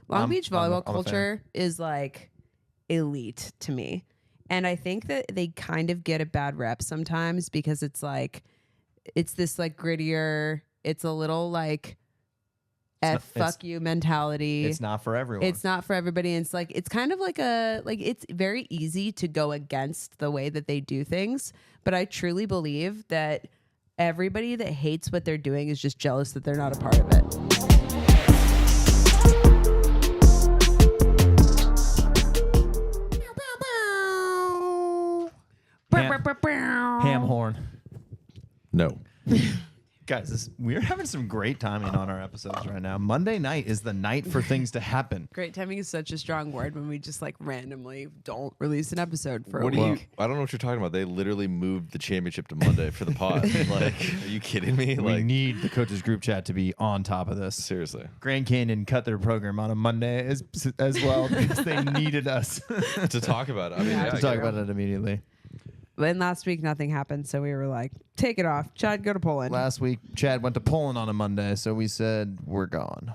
Long Beach volleyball culture is like elite to me. And I think that they kind of get a bad rep sometimes because it's like, it's this like grittier, it's a little like fuck you mentality. It's not for everyone. It's not for everybody. And it's like, it's kind of like it's very easy to go against the way that they do things. But I truly believe that everybody that hates what they're doing is just jealous that they're not a part of it. Ham horn. No. Guys, we're having some great timing on our episodes right now. Monday night is the night for things to happen. Great timing is such a strong word when we just like randomly don't release an episode for a What week. I don't know what you're talking about. They literally moved the championship to Monday for the pod. Like, are you kidding me? We Like, need the coaches group chat to be on top of this. seriously. Grand Canyon cut their program on a Monday as well because they needed us To talk about it. I mean, Yeah, yeah, to I talk get it. about it immediately. Then last week nothing happened, so we were like, take it off. Chad, go to Poland. Last week, Chad went to Poland on a Monday, so we said we're gone.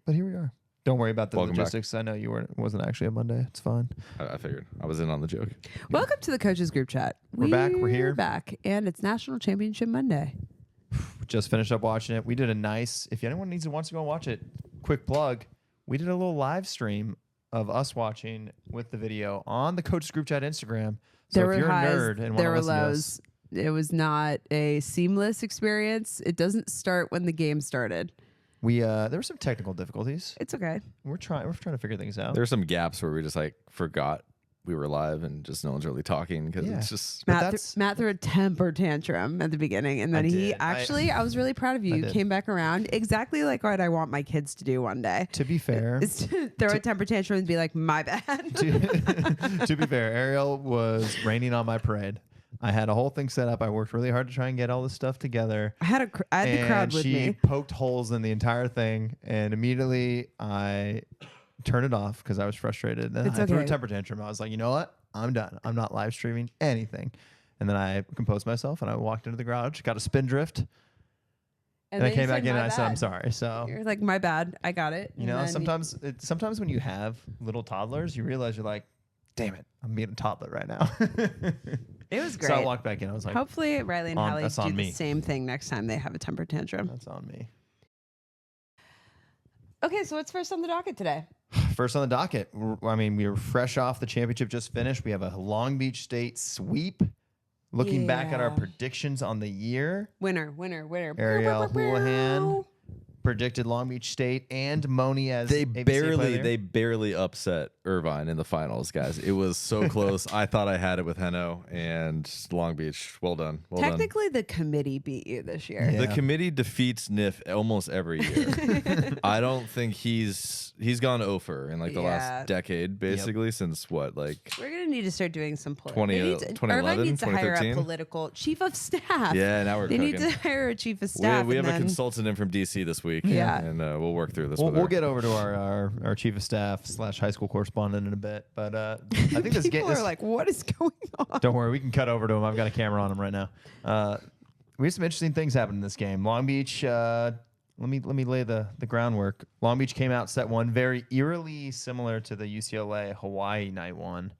But here we are. Don't worry about the Welcome back. logistics. I know it wasn't actually a Monday. It's fine. I figured. I was in on the joke. Welcome to the coaches group chat. We're back. We're here. Back, and it's National Championship Monday. We just finished up watching it. We did a nice, if anyone wants to go watch it, quick plug. We did a little live stream of us watching with the video on the coaches group chat Instagram. So There if were you're highs, a nerd and want there to were listen to lows. us, It was not a seamless experience. It doesn't start when the game started. there were some technical difficulties. It's okay. We're trying to figure things out. There were some gaps where we just like forgot we were live and just no one's really talking because Yeah. it's just. Matt threw a temper tantrum at the beginning, and then I was really proud of you. I You did. came back around exactly like what I want my kids to do one day. To be fair, Is to throw a temper tantrum and be like, my bad. to be fair, Ariel was raining on my parade. I had a whole thing set up. I worked really hard to try and get all this stuff together. I had the crowd with she me. poked holes in the entire thing, and immediately I turned it off because I was frustrated. And It's I threw a okay. temper tantrum. I was like, you know what? I'm done. I'm not live streaming anything. And then I composed myself, and I walked into the garage, got a spin drift, and I then you came back said, in and "My I said, I'm bad." sorry. So, You're like, my bad. I got it. you know, sometimes when you have little toddlers, you realize you're like, damn it, I'm being a toddler right now. It was great. So I walked back in. I was like, Hopefully, Riley and Hallie that's do on the me. same thing next time they have a temper tantrum. that's on me. Okay, so what's first on the docket today? First on the docket, we were fresh off the championship just finished. We have a Long Beach State sweep. Looking back at our Yeah. predictions on the year, Winner. Ariel Houlihan predicted Long Beach State and Moni as They ABC player. barely upset Irvine in the finals, guys. It was so close. I thought I had it with Heno and Long Beach. Well done. Well done. Technically, the committee beat you this year. Yeah. The committee defeats NIF almost every year. I don't think he's gone over in like the Yeah. last decade, basically, since what, like We're gonna need to start doing some 2011, Irvine needs to hire a 2013? political chief of staff. yeah, now we're They cooking. need to hire a chief of staff. We have and a then- consultant in from DC this week. Yeah. And we'll work through this. We'll get over to our chief of staff / high school correspondent in a bit, but I think this People game. are like, what is going on? Don't worry, we can cut over to him. I've got a camera on him right now. We had some interesting things happen in this game. Long Beach. Let me lay the groundwork. Long Beach came out set one, very eerily similar to the UCLA Hawaii night one.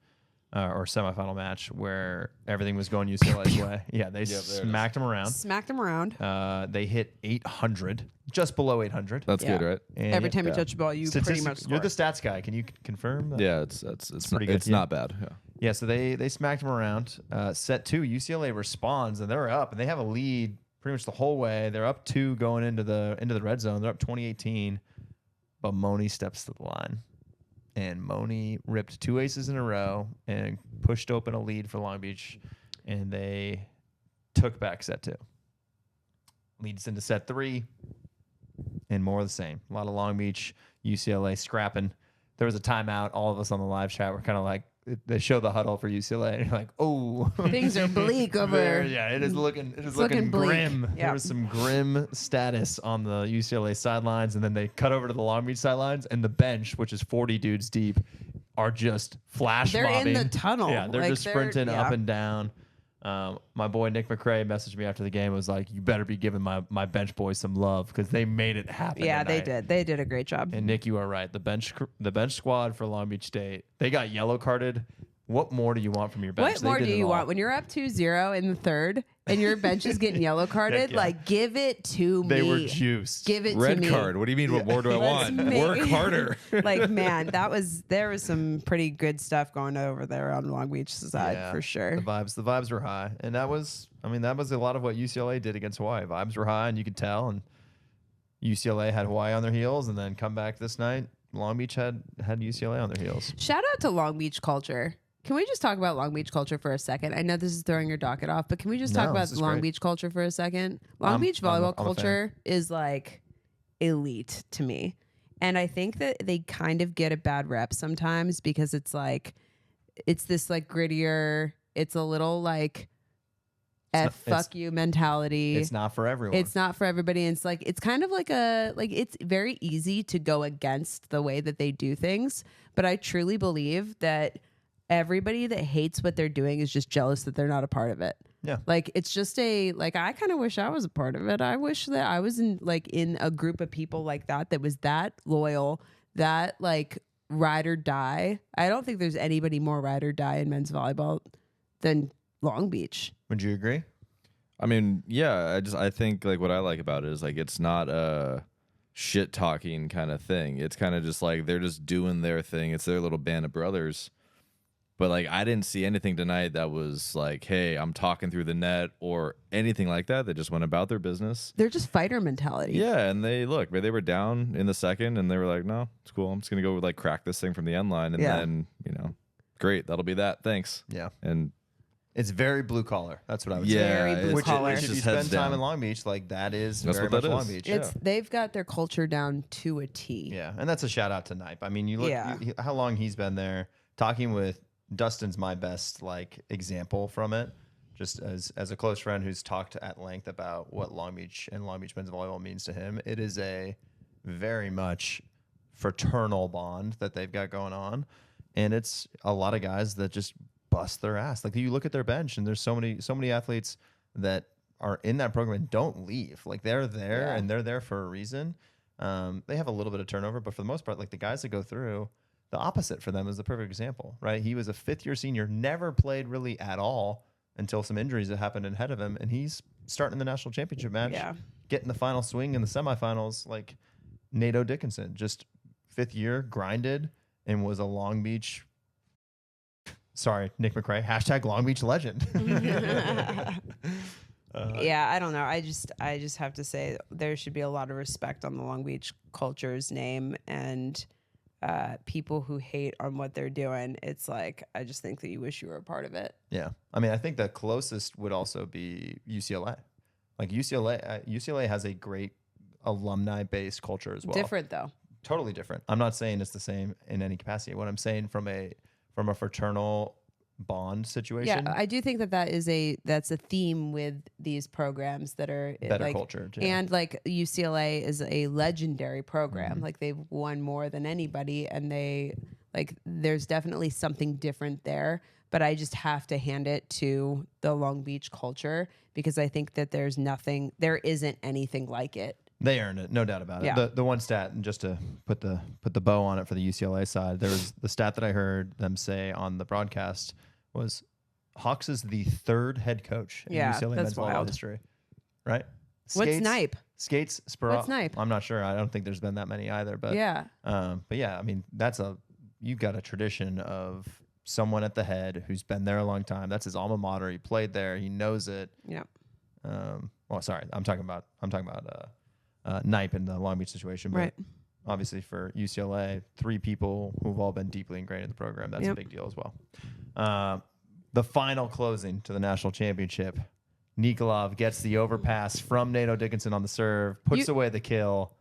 Or semifinal match where everything was going UCLA's way. Yeah, they there it is. smacked them around. Smacked them around. They hit 800, just below 800. That's Yeah. good, right? And Every time you yeah. touch the ball, you pretty much score. You're the stats guy. Can you confirm that? Yeah, it's pretty good, It's yeah. not bad. Yeah. Yeah, so they smacked them around. Set two, UCLA responds, and they're up, and they have a lead pretty much the whole way. They're up 2 going into the red zone. They're up 2018, but Moni steps to the line. And Moni ripped 2 aces in a row and pushed open a lead for Long Beach, and they took back set 2. Leads into set 3, and more of the same. A lot of Long Beach, UCLA scrapping. There was a timeout. All of us on the live chat were kind of like, they show the huddle for UCLA, and you're like, oh. Things are bleak over. It is looking looking bleak. grim. Yeah. There was some grim status on the UCLA sidelines, and then they cut over to the Long Beach sidelines, and the bench, which is 40 dudes deep, are just flash They're in mobbing. the tunnel. Yeah, they're Like, just sprinting yeah. up and down. My boy Nick McRae messaged me after the game. Was like, "You better be giving my bench boys some love because they made it happen." Yeah, they tonight." did. They did a great job. And Nick, you are right. The bench squad for Long Beach State, they got yellow carded. What more do you want from your bench? What more do you want when you're up 2-0 in the third and your bench is getting yellow carded? Yeah. Like, give it to me. They were juiced. Give it Red to me. card. What do you mean? What more do I want? Work harder. Like, man, there was some pretty good stuff going over there on Long Beach side for sure. The vibes were high, and that was a lot of what UCLA did against Hawaii. Vibes were high, and you could tell. And UCLA had Hawaii on their heels, and then come back this night, Long Beach had UCLA on their heels. Shout out to Long Beach culture. Can we just talk about Long Beach culture for a second? I know this is throwing your docket off, but can we just talk about Long Beach culture for a second? Long Beach volleyball culture is like elite to me. And I think that they kind of get a bad rep sometimes because it's like, it's this like grittier, it's a little like fuck you mentality. It's not for everyone. It's not for everybody. And it's like, it's kind of like it's very easy to go against the way that they do things. But I truly believe that everybody that hates what they're doing is just jealous that they're not a part of it. Yeah. Like, it's just I kind of wish I was a part of it. I wish that I was in a group of people like that was that loyal, that like ride or die. I don't think there's anybody more ride or die in men's volleyball than Long Beach. Would you agree? I mean, yeah, I think like what I like about it is like it's not a shit talking kind of thing. It's kind of just like they're just doing their thing. It's their little band of brothers. But like I didn't see anything tonight that was like, hey, I'm talking through the net or anything like that. They just went about their business. They're just fighter mentality. Yeah, and they were down in the second and they were like, no, it's cool. I'm just gonna go like crack this thing from the end line and then, great, that'll be that. Thanks. Yeah. And it's very blue collar. That's what I would say. Very blue collar. Which if you spend time in Long Beach, like that's very much Long Beach. They've got their culture down to a T. Yeah, and that's a shout out to Nipe. I mean, you look how long he's been there. Talking with Dustin's my best like example from it. Just as a close friend who's talked at length about what Long Beach and Long Beach men's volleyball means to him. It is a very much fraternal bond that they've got going on, and it's a lot of guys that just bust their ass. Like you look at their bench, and there's so many athletes that are in that program and don't leave. Like they're there and they're there for a reason. They have a little bit of turnover, but for the most part, like the guys that go through, the opposite for them is the perfect example, right? He was a fifth-year senior, never played really at all until some injuries that happened ahead of him, and he's starting the national championship match, getting the final swing in the semifinals. Like Nato Dickinson, just fifth year, grinded, and was a Long Beach. Sorry, Nick McRae. # Long Beach legend. Yeah, I don't know. I just have to say there should be a lot of respect on the Long Beach culture's name, and people who hate on what they're doing. It's like, I just think that you wish you were a part of it. Yeah. I mean, I think the closest would also be UCLA. Like UCLA has a great alumni-based culture as well. Different though. Totally different. I'm not saying it's the same in any capacity. What I'm saying from a fraternal bond situation. Yeah, I do think that's a theme with these programs that are better like, culture too. And like UCLA is a legendary program. Like they've won more than anybody, and they like there's definitely something different there. But I just have to hand it to the Long Beach culture because I think that there isn't anything like it. They earned it, no doubt about it. Yeah. The one stat, and just to put the bow on it for the UCLA side, there was the stat that I heard them say on the broadcast was Hawks is the third head coach in UCLA men's volleyball history. Right? What's Nipe? Skates, Spurall. What's Nipe? I'm not sure. I don't think there's been that many either. But yeah. I mean, you've got a tradition of someone at the head who's been there a long time. That's his alma mater. He played there. He knows it. Yeah. Sorry. I'm talking about Nipe in the Long Beach situation. But right. Obviously for UCLA, 3 people who've all been deeply ingrained in the program. That's a big deal as well. The final closing to the national championship, Nikolov gets the overpass from Nato Dickinson on the serve, puts away the kill.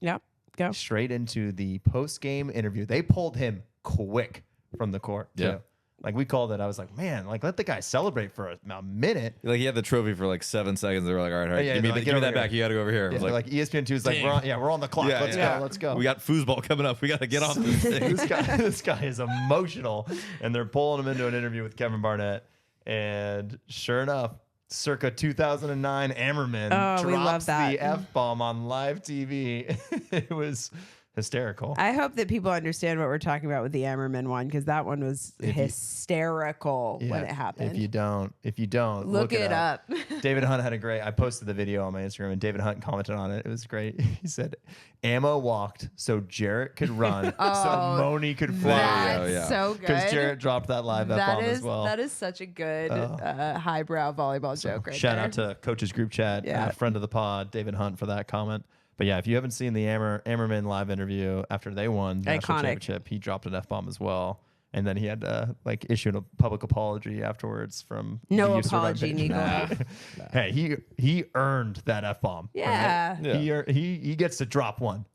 Yep. Go. Straight into the post-game interview. They pulled him quick from the court. Yeah. Too. Like we called it. I was like, man, like let the guy celebrate for a minute. Like he had the trophy for like 7 seconds. They were like, all right, Yeah, give me like, that here. back. You got to go over here. Yeah, like ESPN2 is like, we're on the clock. Let's go. We got foosball coming up. We got to get off this thing. This guy is emotional, and they're pulling him into an interview with Kevin Barnett. And sure enough, circa 2009, Ammerman we love drops that. the F-bomb on live TV. It was hysterical. I hope that people understand what we're talking about with the Ammerman one, because that one was hysterical when it happened. If you don't, look it up. David Hunt had I posted the video on my Instagram, and David Hunt commented on it. It was great. He said, Ammo walked so Jarrett could run, so Moni could fly. That's so good. Because Jarrett dropped that live F-bomb as well. That is such a good highbrow volleyball joke right Shout there. out to Coach's Group Chat, friend of the pod, David Hunt, for that comment. But yeah, if you haven't seen the Ammerman live interview after they won the national championship, he dropped an F-bomb as well. And then he had to issue a public apology afterwards from no the user apology, webpage. Nikolov. Hey, he earned that F-bomb. Yeah. Right? He gets to drop one.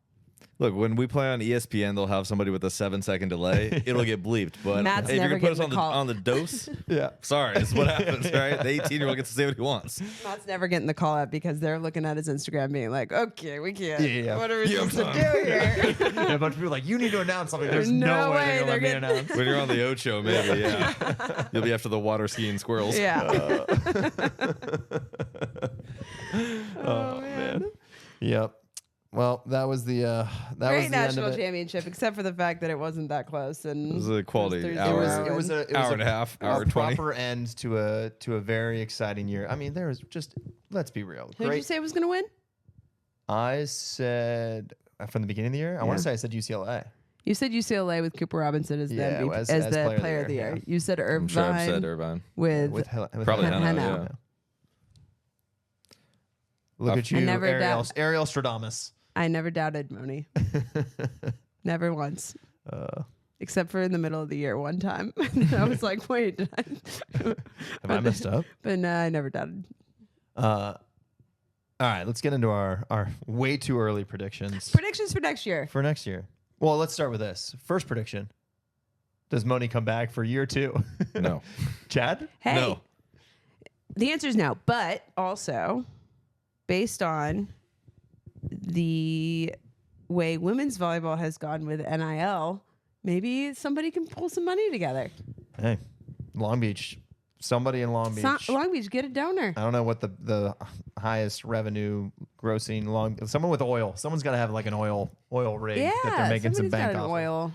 Look, when we play on ESPN, they'll have somebody with a 7-second delay. It'll get bleeped. But Matt's if you're never going to put us getting on the dose, Yeah. sorry, this is what happens, right? The 18-year-old gets to say what he wants. Matt's never getting the call out because they're looking at his Instagram being like, okay, we can't. Yeah. What are we supposed to do here? Yeah, a bunch of people are like, you need to announce something. There's no way they're going to let me announce. When you're on the Ocho, maybe, yeah. You'll be after the water skiing squirrels. Yeah. Oh, man. Yep. Well, that was the Great end national of it. championship, except for the fact that it wasn't that close. And It was a quality Thursday hour. round. It was Hour and a half, hour a 20. proper end to a very exciting year. I mean, there was just, let's be real. Who did you say was going to win? I said from the beginning of the year. I want to say I said UCLA. You said UCLA with Cooper Robinson as the Yeah, MVP, as the player of the year. yeah. You said Irvine. I'm sure I've said Irvine. with Probably Heno, Heno, Heno. yeah. Look at you, I never Ariel Stradamus. I never doubted Moni. Never once. Except for in the middle of the year one time. I was like, wait. Have I messed up? But no, I never doubted. All right, let's get into our way too early predictions. Predictions for next year. For next year. Well, let's start with this. First prediction. Does Moni come back for year 2? No. Chad? Hey, No. the answer is no. But also, based on the way women's volleyball has gone with NIL, maybe somebody can pull some money together. Hey, Long Beach. Somebody in Long Beach. Long Beach, get a donor. I don't know what the highest revenue grossing someone with oil. Someone's got to have like an oil rig Yeah, that they're making some somebody's got bank an off of. oil.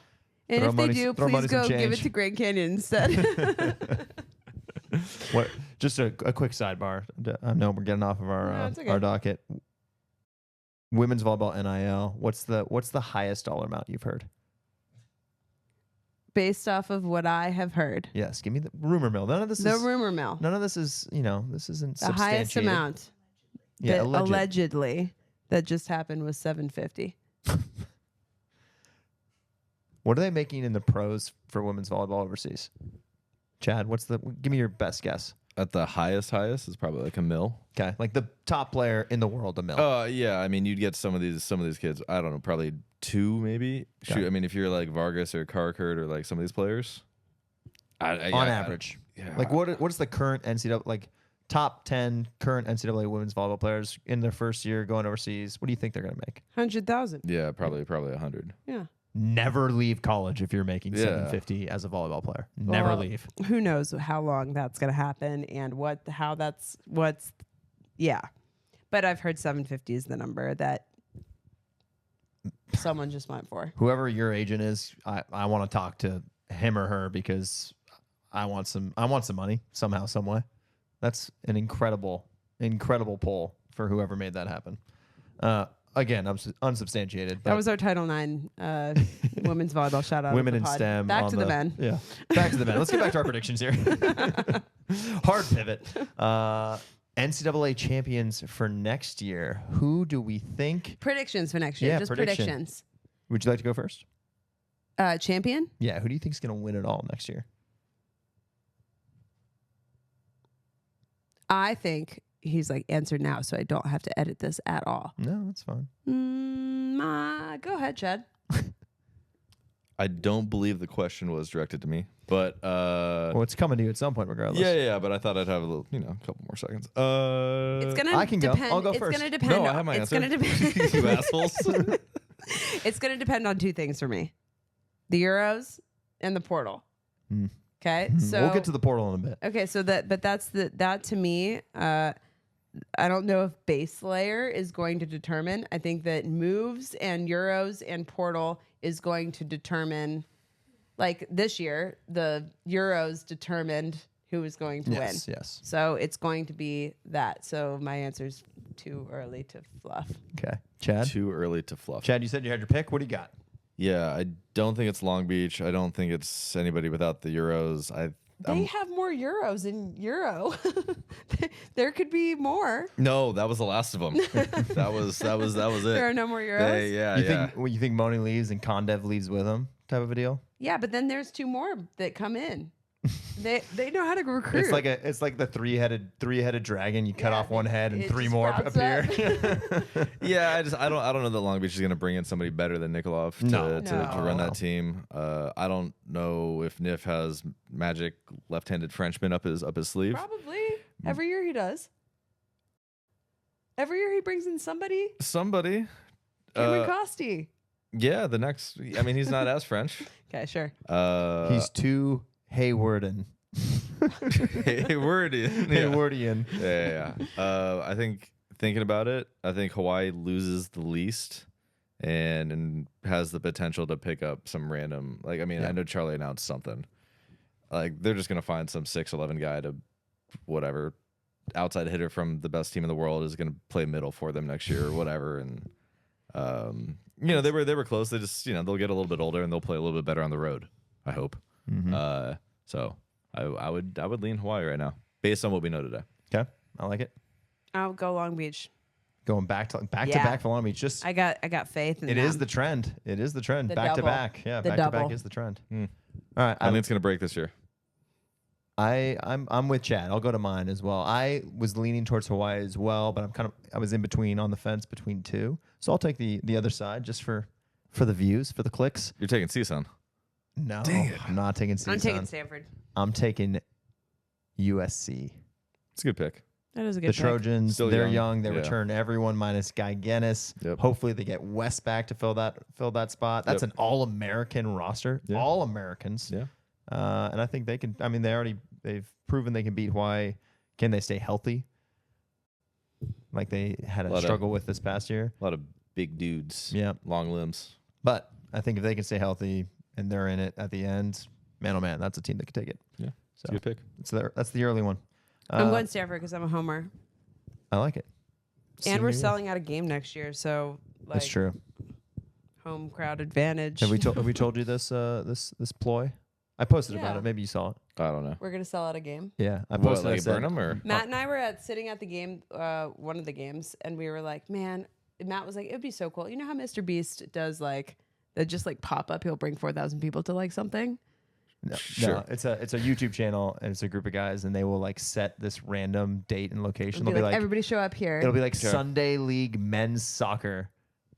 And Throw if they money- do, throw please money some go give it change. to Grand Canyon instead. What? Just a quick sidebar. I know we're getting off of No, our it's okay. our docket. Women's volleyball NIL. What's the highest dollar amount you've heard? Based off of what I have heard. Yes, give me the rumor mill. None of this The is rumor mill. None of this is this isn't The highest substantiated. amount Yeah, that alleged. allegedly that just happened was $750. What are they making in the pros for women's volleyball overseas? Chad, give me your best guess. At the highest is probably like a mil. Okay, like the top player in the world, a mil. Yeah. I mean, you'd get some of these kids. I don't know, probably 2 maybe. Okay. Shoot, I mean, if you're like Vargas or Carkert or like some of these players, On average. Like what is the current NCAA top 10 current NCAA women's volleyball players in their first year going overseas? What do you think they're going to make? 100,000. Yeah, probably 100. Yeah. Never leave college if you're making Yeah. $750 as a volleyball player. Never Well, leave. Who knows how long that's going to happen and what's yeah. But I've heard 750 is the number that someone just went for. Whoever your agent is, I want to talk to him or her because I want some money somehow, some way. That's an incredible poll for whoever made that happen. Again, unsubstantiated. But That was our Title IX women's volleyball shout out. women of in the pod. STEM. Back on to the men. Yeah, back to the men. Let's get back to our predictions here. Hard pivot. NCAA champions for next year. Who do we think? Predictions for next year. Yeah, Just prediction. predictions. Would you like to go first? Champion? Yeah. Who do you think is going to win it all next year? I think he's like, answer now so I don't have to edit this at all. No, that's fine. Go ahead, Chad. I don't believe the question was directed to me, but Well, it's coming to you at some point, regardless. yeah. But I thought I'd have a little, a couple more seconds. It's gonna I can go. depend. I'll go it's first. gonna depend. No, I have my it's answer. gonna depend. You assholes. It's gonna depend on 2 things for me: the Euros and the portal. Okay, so we'll get to the portal in a bit. Okay, so that to me, I don't know if base layer is going to determine. I think that moves and Euros and portal is going to determine. Like this year, the Euros determined who was going to win. Yes. So it's going to be that. So my answer is too early to fluff. Okay. Chad? Too early to fluff. Chad, you said you had your pick. What do you got? Yeah, I don't think it's Long Beach. I don't think it's anybody without the Euros. They have more Euros in Euro. There could be more. No, that was the last of them. that was it. There are no more Euros. You think Moni leaves and Kondev leaves with him type of a deal? Yeah, but then there's 2 more that come in. They know how to recruit. It's like the three-headed dragon. You cut off one head and 3 just more sprouts appear. Yeah, I don't know that Long Beach is going to bring in somebody better than Nikolov to run that team. I don't know if Nif has magic left-handed Frenchman up his sleeve. Probably. Every year he does. Every year he brings in somebody. Somebody. Cameron Costi. Yeah, the next. I mean, he's not as French. Okay, sure. He's too Haywardian. Haywardian. Yeah. I think thinking about it, I think Hawaii loses the least and has the potential to pick up some random. Like, I mean, I know Charlie announced something. Like, they're just gonna find some 6'11" guy to whatever outside hitter from the best team in the world is gonna play middle for them next year or whatever. And they were close. They just they'll get a little bit older and they'll play a little bit better on the road. I hope. So I would lean Hawaii right now based on what we know today. Okay, I like it. I'll go Long Beach. Going back to back for Long Beach. Just I got faith in it. them. Is the trend. It is the trend. The Back to double. back. Yeah, The back to double. back is the trend. All right, I think it's gonna break this year. I'm with Chad. I'll go to mine as well. I was leaning towards Hawaii as well, but I was in between, on the fence between 2. So I'll take the other side just for the views, for the clicks. You're taking CSUN. No, I'm not taking CSUN. I'm taking Stanford. I'm taking USC. It's a good pick. That is a good The pick. Trojans, Still they're young. young. They return everyone minus Guy Guinness. Yep. Hopefully they get West back to fill that spot. That's an all-American roster. Yeah. All Americans. Yeah. And I think they can. I mean, they've proven they can beat Hawaii. Can they stay healthy? Like they had a struggle with this past year. A lot of big dudes. Yeah. Long limbs. But I think if they can stay healthy and they're in it at the end, man, oh man, that's a team that can take it. Yeah. So It's a good pick. that's the early one. I'm going Stanford because I'm a homer. I like it. And we're Senior. selling out a game next year, so like That's true. home crowd advantage. Have we told you this this ploy? I posted about Yeah. it. Maybe you saw it. I don't know. We're gonna sell out a game. Yeah, I What, posted. I like said, Burnham or? Matt and I were sitting at the game, one of the games, and we were like, man. Matt was like, it'd be so cool. You know how Mr. Beast does like that, just like pop up. He'll bring 4,000 people to like something. No, Sure. no, it's a YouTube channel and it's a group of guys and they will like set this random date and location. It'll They'll be like, everybody show up here. it'll be like Sure. Sunday League men's soccer,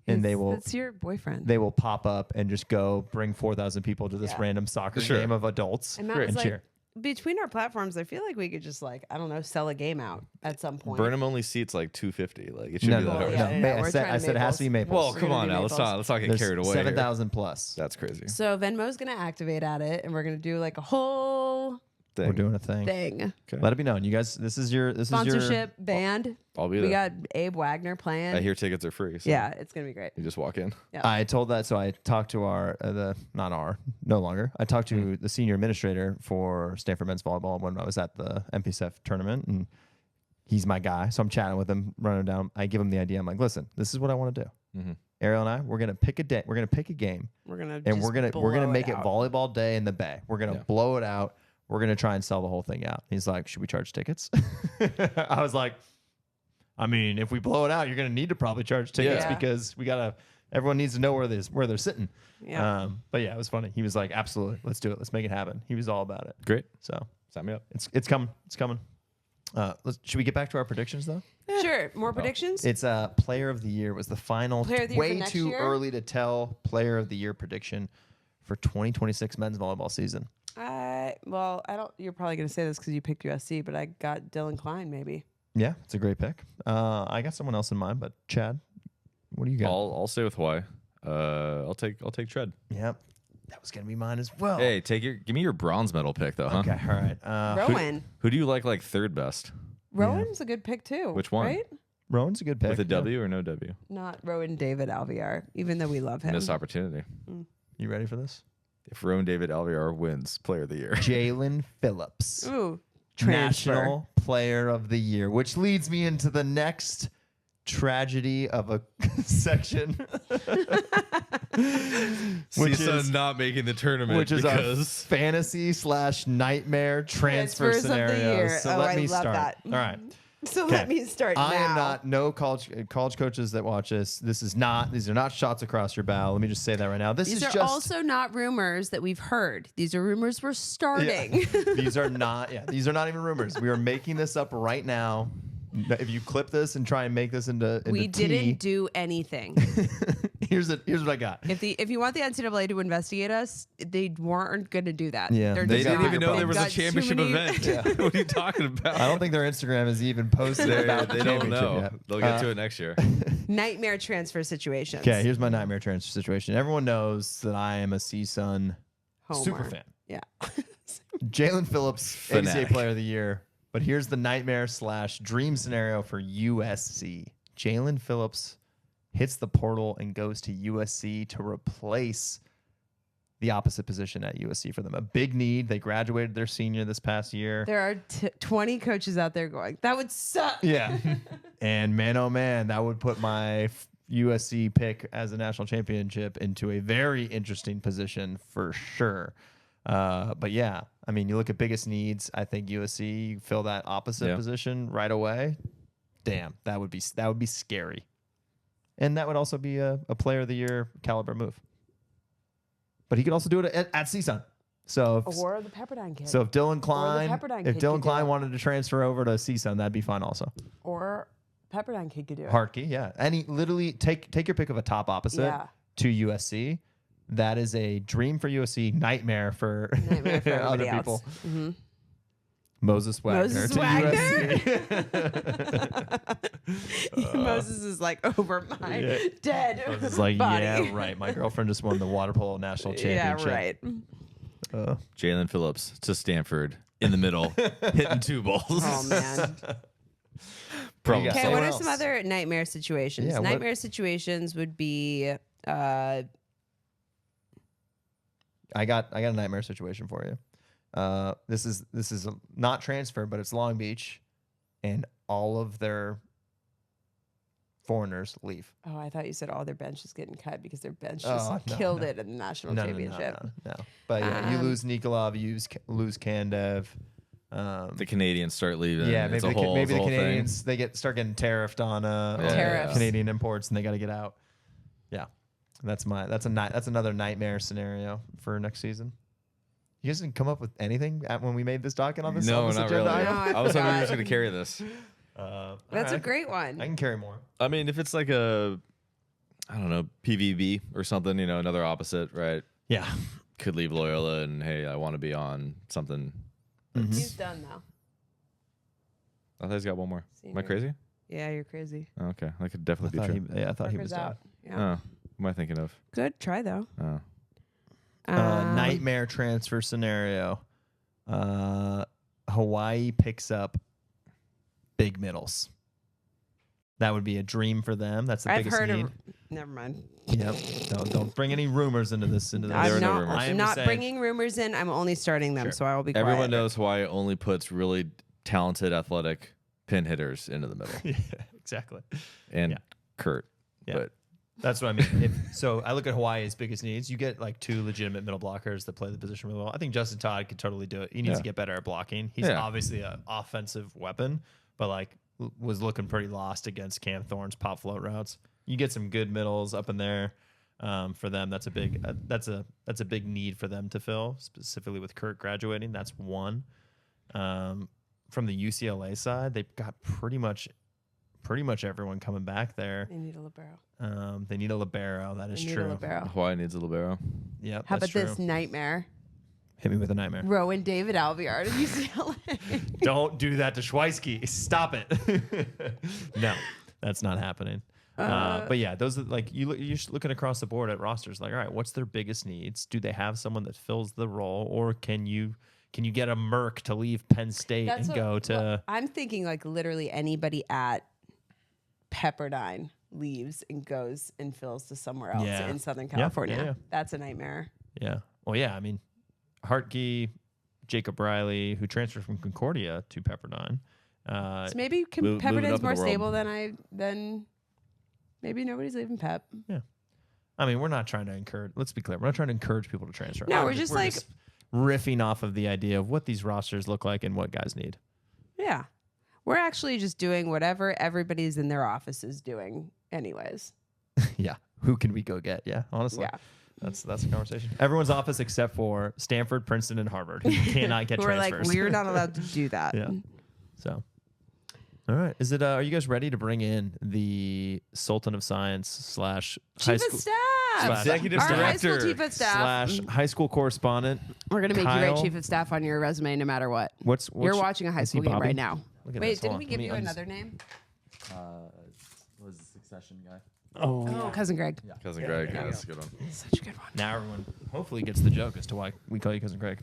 and they will It's your boyfriend. they will pop up and just go bring 4,000 people to this Yeah. random soccer Sure. game of adults And Matt and was like, cheer. between our platforms, I feel like we could just like, I don't know, sell a game out at some point. Burnham only seats like 250. Like it should No, be that no, hard. yeah, no. no, I we're said trying it has to be Maples. Well, We're come gonna on do now. Maples. Let's not get There's carried away. 7,000 plus. That's crazy. So Venmo's gonna activate at it, and we're gonna do like a whole Thing. We're doing a thing. thing. Okay. Let it be known, you guys. This is your Sponsorship band. I'll be We there. got Abe Wagner playing. I hear tickets are free. So Yeah, it's gonna be great. You just walk in. I told that, so I talked to no longer. I talked to the senior administrator for Stanford men's volleyball when I was at the MPSF tournament, and he's my guy. So I'm chatting with him, running down. I give him the idea. I'm like, listen, this is what I want to do. Mm-hmm. Ariel and I, we're gonna pick a day. We're gonna pick a game, We're gonna and just we're gonna blow make it out. volleyball day in the Bay. We're gonna Yeah. blow it out. We're gonna try and sell the whole thing out. He's like, should we charge tickets? I was like, I mean, if we blow it out, you're gonna need to probably charge tickets Yeah. because everyone needs to know where they're sitting. Yeah. But yeah, it was funny. He was like, absolutely, let's do it. Let's make it happen. He was all about it. Great. So Sign me up. it's coming. It's coming. Should we get back to our predictions though? Sure. More predictions. It's Player of the Year was the final. Player of the Year for Way next too year? early to tell Player of the Year prediction for 2026 men's volleyball season. Well, I don't. You're probably gonna say this because you picked USC, but I got Dylan Klein maybe. Yeah, it's a great pick. I got someone else in mind, but Chad, what do you got? I'll stay with Hawaii. I'll take Tread. Yeah, That was gonna be mine as well. Hey, give me your bronze medal pick though, huh? Okay, all right. Rowan. Who do you like third best? Rowan's a good pick too. Which one? Right? Rowan's a good pick. With a W or no W? Not Rowan David Alviar, even though we love him. Missed opportunity. You ready for this? If Rowan David Alviar wins Player of the Year. Jalen Phillips. Ooh, transfer. National Player of the Year, which leads me into the next tragedy of a section. Which is not making the tournament which is a fantasy / nightmare transfer Transfers of the scenario. year. So Oh, let I me love start. that. All right. So Okay. let me start now. I am not no college coaches that watch this. These are not shots across your bow. Let me just say that right now. This These is are just also not rumors that we've heard. These are rumors we're starting. these are not even rumors. We are making this up right now. If you clip this and try and make this into We tea, didn't do anything. here's what I got. If you want the NCAA to investigate us, they weren't going to do that. Yeah. They're They just didn't not. even know there was a They've got too championship many- event. What are you talking about? I don't think their Instagram is even posted about They the don't championship know. yet. They'll get to it next year. Nightmare transfer situations. Okay, here's my nightmare transfer situation. Everyone knows that I am a CSUN Homer. super fan. Yeah. Jalen Phillips, Fanatic. ACA Player of the Year. But here's the nightmare / dream scenario for USC. Jalen Phillips hits the portal and goes to USC to replace the opposite position at USC for them. A big need. They graduated their senior this past year. There are 20 coaches out there going, that would suck. Yeah. And man, oh man, that would put my USC pick as a national championship into a very interesting position for sure. But yeah, I mean, you look at biggest needs. I think USC you fill that opposite position right away. Damn, that would be scary, and that would also be a Player of the Year caliber move. But he could also do it at CSUN. So Or the Pepperdine kid. if Dylan Klein Pepperdine kid could do it. wanted to transfer over to CSUN, that'd be fine also. Or Pepperdine kid could do it. Hartke, yeah. Any literally take your pick of a top opposite Yeah. to USC. That is a dream for USC, nightmare for, Nightmare for other everybody people. else. Mm-hmm. Moses Wagner Moses to Wagner? USC. Moses is like over my dead It's like, body. yeah, right. My girlfriend just won the water polo national championship. Yeah, right. Jalen Phillips to Stanford in the middle, hitting 2 balls. Oh, man. Problem Okay, Okay, solved. what are else? some other nightmare situations? Yeah, what- Nightmare situations would be I got a nightmare situation for you. This is not transfer, but it's Long Beach, and all of their foreigners leave. oh, I thought you said all their bench is getting cut because their bench Oh, just no, killed no. it in the national No. championship. But yeah, you Um, lose Nikolov, you lose Kandev. The Canadians start leaving. Yeah, It's maybe a whole, maybe it's a the whole thing. Canadians they start getting tariffed on Tariffs. Canadian imports, and they got to get out. Yeah, that's another nightmare scenario for next season. You guys didn't come up with anything when we made this docket on this. No, on this not agenda really. item? No, I was hoping you were forgot. just going to carry this. That's a alright. great one. I can carry more. I mean, if it's like a, I don't know, PVB or something, another opposite, right? Yeah. Could leave Loyola and, hey, I want to be on something. He's done though. I thought he's got one more. Am I Senior. crazy? Yeah, you're crazy. Oh, okay. That could definitely be true. I thought he Parker's was out. done. Yeah. Oh, what am I thinking of? Good try though. Oh. Nightmare transfer scenario. Hawaii picks up big middles. That would be a dream for them. That's the I've biggest heard need. of. Never mind. Yep. Don't bring any rumors into this. There I'm are no not, rumors. I am I'm just not saying- bringing rumors in. I'm only starting them, Sure. so I will be Everyone quiet. knows Hawaii only puts really talented, athletic pin hitters into the middle. Yeah, exactly. And Yeah. Kurt. Yeah. But That's what I mean. So I look at Hawaii's biggest needs. You get like 2 legitimate middle blockers that play the position really well. I think Justin Todd could totally do it. He needs Yeah. to get better at blocking. He's Yeah. obviously an offensive weapon, but like was looking pretty lost against Cam Thorne's pop float routes. You get some good middles up in there for them. That's a big that's a big need for them to fill, specifically with Kurt graduating. That's one. From the UCLA side, they've got pretty much everyone coming back there. They need a libero. They need a libero. That is They need true. a libero. Hawaii needs a libero. Yep. How that's about true. this nightmare? Hit me with a nightmare. Rowan David Alviar to UCLA. Don't do that to Schweisky. Stop it. No, that's not happening. But yeah, those are like you're just looking across the board at rosters. Like, all right, what's their biggest needs? Do they have someone that fills the role, or can you get a Merc to leave Penn State go to? Well, I'm thinking like literally anybody at Pepperdine leaves and goes and fills to somewhere else in Southern California. Yeah. That's a nightmare. Yeah. Well, yeah. I mean, Hartke, Jacob Riley, who transferred from Concordia to Pepperdine. So maybe moving up Pepperdine's in more the world. stable than maybe nobody's leaving Pep. Yeah. I mean, we're not trying to encourage. Let's be clear. We're not trying to encourage people to transfer. No, we're just like riffing off of the idea of what these rosters look like and what guys need. Yeah. We're actually just doing whatever everybody's in their offices doing anyways. Yeah. Who can we go get? Yeah. Honestly. Yeah. That's a conversation. Everyone's office except for Stanford, Princeton, and Harvard, who cannot get We're transfers. like, we're not allowed to do that. Yeah. So, all right. Is it? Are you guys ready to bring in the Sultan of Science / high Chief school of staff. Executive Our high director school chief of staff. / high school correspondent? We're going to make you Kyle? write chief of staff on your resume no matter what. What's You're watching a high is he school game Bobby? right now. Look at Wait, this. Hold didn't on. we Let give me you another name? Was the Succession guy. Oh, Cousin Greg. Cousin Greg. Yeah, that's a good one. Such a good one. Now everyone hopefully gets the joke as to why we call you Cousin Greg.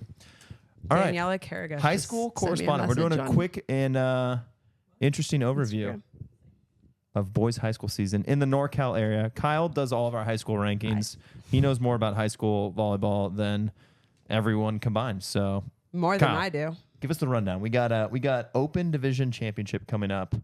All right. Daniela Carragher. High just school sent me a correspondent. We're doing a message on quick and interesting overview Instagram. of boys' high school season in the NorCal area. Kyle does all of our high school rankings. He knows more about high school volleyball than everyone combined. So More than Kyle. I do. give us the rundown. We got Open Division Championship coming up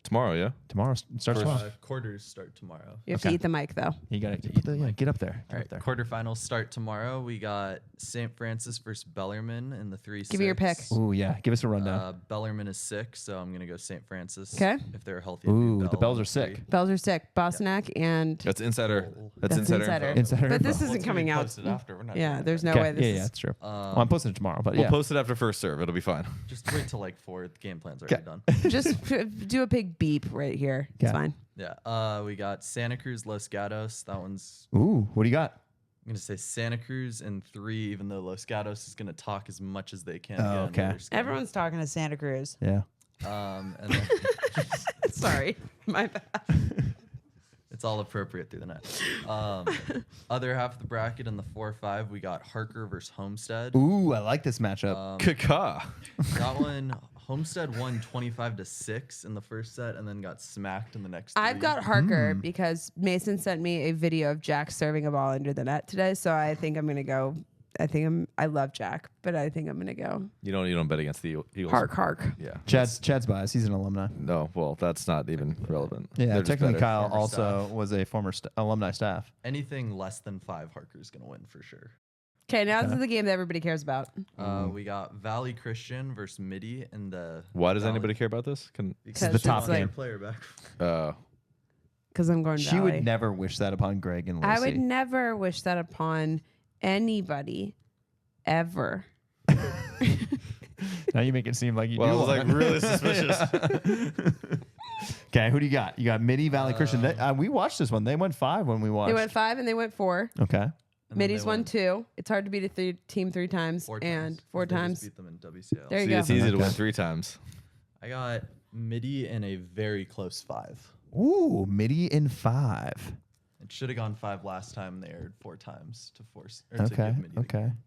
Tomorrow, yeah. tomorrow. Starts tomorrow. Quarters start tomorrow. You have to Okay. eat the mic though. You got to get up there. All right, quarterfinals start tomorrow. We got St. Francis versus Bellarmine in the 3-6. Give me your pick. Ooh, yeah. Give us a rundown. Bellarmine is sick, so I'm gonna go St. Francis. 'Kay. If they're healthy. it'd be Ooh, the Bell Bells in are sick. 3. Bells are sick. Bosnack and That's insider. That's That's insider. insider. info. Insider but info. this isn't coming out. Posted after. We're not Yeah, doing there's it no right way Okay. this Yeah, is. yeah, that's true. now. Well, I'm posting it tomorrow, but We'll yeah. post it after first serve. It'll be fine. Just wait till like 4. The game plan's already done. Just do a big beep right here. It's Yeah. fine. Yeah. We got Santa Cruz, Los Gatos. That one's. Ooh, what do you got? I'm gonna say Santa Cruz in 3, even though Los Gatos is gonna talk as much as they can. Oh, to get okay. into their skin. Everyone's talking to Santa Cruz. Yeah. And then Sorry, my bad. it's all appropriate through the net. Other half of the bracket in the 4-5, we got Harker versus Homestead. Ooh, I like this matchup. Kaka. That one, Homestead won 25-6 in the first set, and then got smacked in the next. I've 3. got Harker because Mason sent me a video of Jack serving a ball under the net today. So I think I'm gonna go. I love Jack, but I think I'm gonna go You don't bet against the Eagles. Hark. Yeah. Chad's biased. He's an alumni. No, well, that's not even relevant. Yeah, They're just technically better. Kyle Former also staff. was a former alumni staff. Anything less than 5, Harker's gonna win for sure. Okay, now this is the game that everybody cares about. We got Valley Christian versus Midi in the. Why does Valley- anybody care about this? This is the top it's like- game. Player back. Because I'm going. She Valley. would never wish that upon Greg and Lacey. I would never wish that upon anybody, ever. Now you make it seem like you Well, do. I was like wanna- really suspicious. Okay, who do you got? You got Midi Valley Christian. We watched this one. They went 5 when we watched. They went 5 and they went 4. Okay. And then Middies they won went 2. It's hard to beat a team 3 times 4 and times. 4 They just times. beat them in WCL. There you See, go. it's easy to Okay. win 3 times. I got Midi in a very close 5. Ooh, Midi in 5. It should have gone 5 last time. They aired 4 times to force. Or to Okay. give Midi the Okay. game.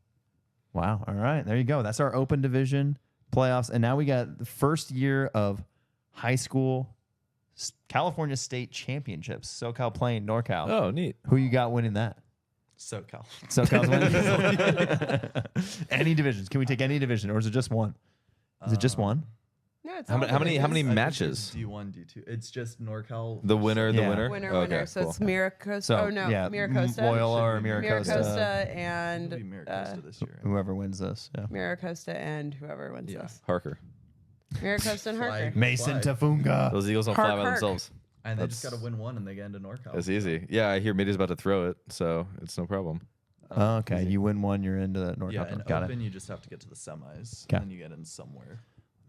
Wow. All right. There you go. That's our open division playoffs. And now we got the first year of high school California State Championships. SoCal playing NorCal. Oh, neat. Who you got winning that? SoCal. SoCal's winning. Any divisions? Can we take any division, or is it just one? Is it just one? No, it's How all many- how many- divisions. how many I think matches? it's D1, D2. It's just NorCal. The winner, the Yeah. winner. Winner, Okay, winner. So cool. it's Miracosta. So, oh no, yeah, Miracosta. Loyola or Should be Miracosta. Miracosta and It'll be Miracosta this year. Whoever wins this. Yeah. Miracosta and whoever wins Yeah. this. Harker. Miracosta and Harker. Flag. Mason Fly. Tafunga. Those Eagles don't fly by Hark. themselves. And they just That's- got to win one, and they get into NorCal. It's easy. Yeah, I hear Midi's about to throw it, so it's no problem. Oh, okay. You win one, you're into the NorCal. Yeah, and Got open, it. you just have to get to the semis, Okay. and then you get in somewhere.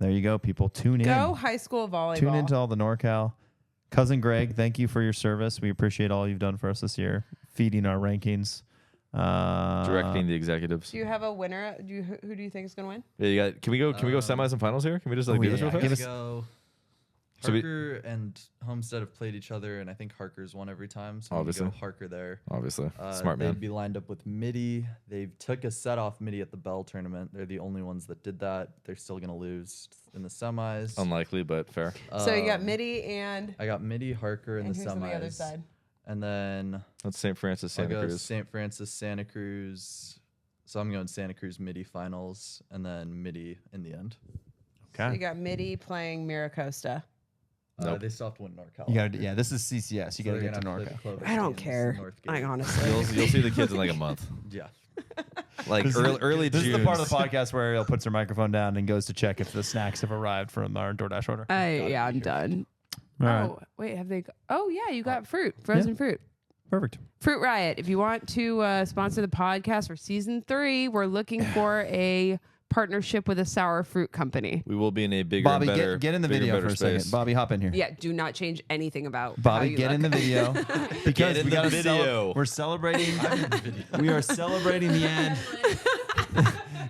There you go, people. Tune in. Go high school volleyball. Tune into all the NorCal. Cousin Greg, thank you for your service. We appreciate all you've done for us this year, feeding our rankings. Directing the executives. Do you have a winner? Who do you think is going to win? Yeah, you got. Can we go semis and finals here? Can we just like Oh, do this yeah. real fast? Give Let's us- go. So Harker and Homestead have played each other, and I think Harker's won every time. So I'm gonna go Harker there. Obviously, smart man. They'd be lined up with Midi. They took a set off Midi at the Bell tournament. They're the only ones that did that. They're still gonna lose in the semis. Unlikely, but fair. So you got Midi and I got Midi, Harker in the who's semis. on the other side? And then That's St. Francis, I'll Santa go Cruz. St. Francis, Santa Cruz. So I'm going Santa Cruz Midi finals, and then Midi in the end. So you got Midi playing Miracosta. Nope. They still have to win NorCal. You got to, yeah. This is CCS. You got to get to NorCal. I don't care. Like honestly, You'll see the kids in like a month. Yeah. Like This early This June. is the part of the podcast where Ariel puts her microphone down and goes to check if the snacks have arrived from our DoorDash order. I'm done. All right. Oh wait, have they? Oh yeah, you got frozen fruit. Perfect. Fruit Riot. If you want to sponsor the podcast for season 3, we're looking for a partnership with a sour fruit company. We will be in a bigger Bobby, and better, get in the bigger, video better for a space. second. Bobby, hop in here. Yeah, do not change anything about how Bobby, you get look. in the video because in we the gotta video. we're celebrating. We are celebrating the end.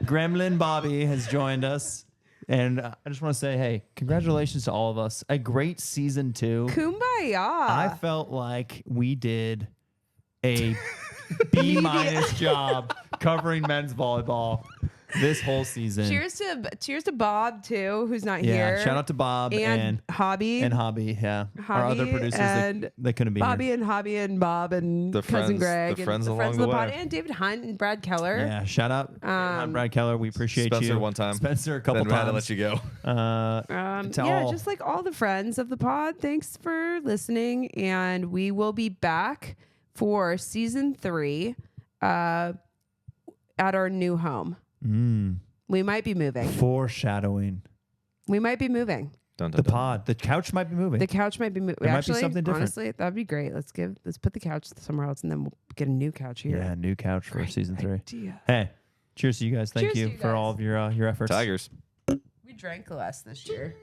Gremlin Bobby has joined us, and I just want to say, hey, congratulations to all of us. A great season 2. Kumbaya. I felt like we did a B- job covering men's volleyball this whole season. Cheers to Bob too, who's not Yeah, here. shout out to Bob and Hobby Hobby. Yeah, our Hobby other producers and they couldn't be Bobby here. and Hobby and Bob and The cousin friends- Greg the and friends the along friends of the the pod way. and David Hunt and Brad Keller. Yeah, shout out Brad Keller. We appreciate Spencer you. one time. Spencer a couple Then we had to times. let you go. To Yeah, all. just like all the friends of the pod. Thanks for listening, and we will be back for season 3 at our new home. We might be moving. Foreshadowing. We might be moving. Dun, dun, The dun. pod. The couch might be moving. The couch might be moving. There might be Actually, something different. honestly, that'd be great. Let's put the couch somewhere else, and then we'll get a new couch here. Yeah, new couch for Great season 3. idea. Hey, cheers to you guys. Thank Cheers you to you for all guys. of your efforts. Tigers. We drank less this year.